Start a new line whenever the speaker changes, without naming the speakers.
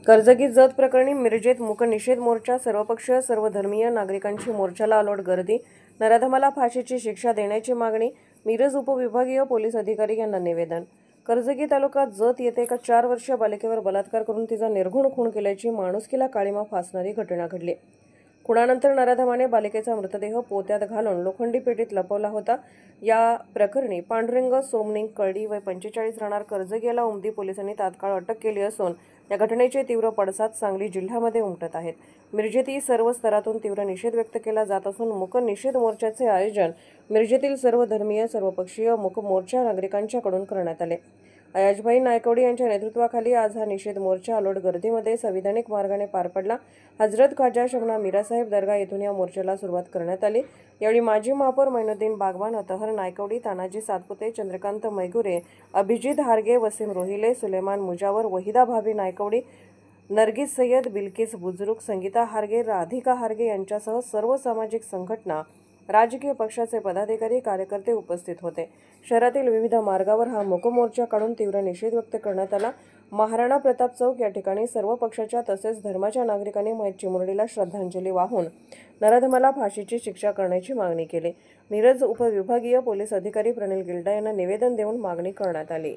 कर्जगी जत प्रकरणी मिरजेत मूक निषेध मोर्चा, सर्वपक्षीय सर्वधर्मीय नागरिकांची मोर्चाला अलोट गर्दी, नराधमाला फाशीची शिक्षा देण्याची मागणी, मिरज उपविभागीय पोलीस अधिकारी यांना निवेदन। कर्जगी तालुक्यात जत येथे एका 4 वर्षीय बालिकेवर बलात्कार करून तिचा निर्घृण खून केल्याची माणुसकीला काळिमा फासणारी घटना घडली। खुनानंतर नराधमाने बालिकेचा मृतदेह पोत्यात घालून लोखंडी पेटीत लपवला होता। या प्रकरणी पांडुरंग सोमनिंग कळडी वय 45 राहणार कर्जगी याला उमदी पोलिसांनी तात्काळ अटक केली असून या घटनेचे तीव्र पडसाद सांगली जिल्ह्यामध्ये उमटत आहेत। मिरजेतही सर्व स्तरातून तीव्र निषेध व्यक्त केला जात असून मूक निषेध मोर्चाचे आयोजन मिरजेतील सर्व धर्मीय सर्वपक्षीय मूक मोर्चा नागरिकांच्याकडून करण्यात आले। अयाजभाई नायकवडी यांच्या नेतृत्वाखाली आज हा निषेध मोर्चा अलोट गर्दीमध्ये संविधानिक मार्गाने पार पडला। हजरत खाजा शमना मीरासाहेब दर्गा येथून या मोर्चाला सुरुवात करण्यात आली। यावेळी माजी महापौर मैनुद्दीन बागवान, अतहर नायकवडी, तानाजी सातपुते, चंद्रकांत मैगुरे, अभिजित हारगे, वसीम रोहिले, सुलेमान मुजावर, वहिदा भाभी नायकवडी, नरगिस सय्यद, बिल्किस बुजुर्ग, संगीता हारगे, राधिका हारगे यांच्यासह सर्व सामाजिक संघटना, राजकीय पक्षाचे पदाधिकारी, कार्यकर्ते उपस्थित होते। शहरातील विविध मार्गावर हा मूक मोर्चा काढून तीव्र निषेध व्यक्त करण्यात आला। महाराणा प्रताप चौक या ठिकाणी सर्व पक्षाच्या तसेच धर्माच्या नागरिकांनी मयत चिमुरडीला श्रद्धांजली वाहून नराधमाला फाशीची शिक्षा करण्याची मागणी केली। मिरज उपविभागीय पोलीस अधिकारी प्रनिल गिल्डा यांना निवेदन देऊन मागणी करण्यात आली।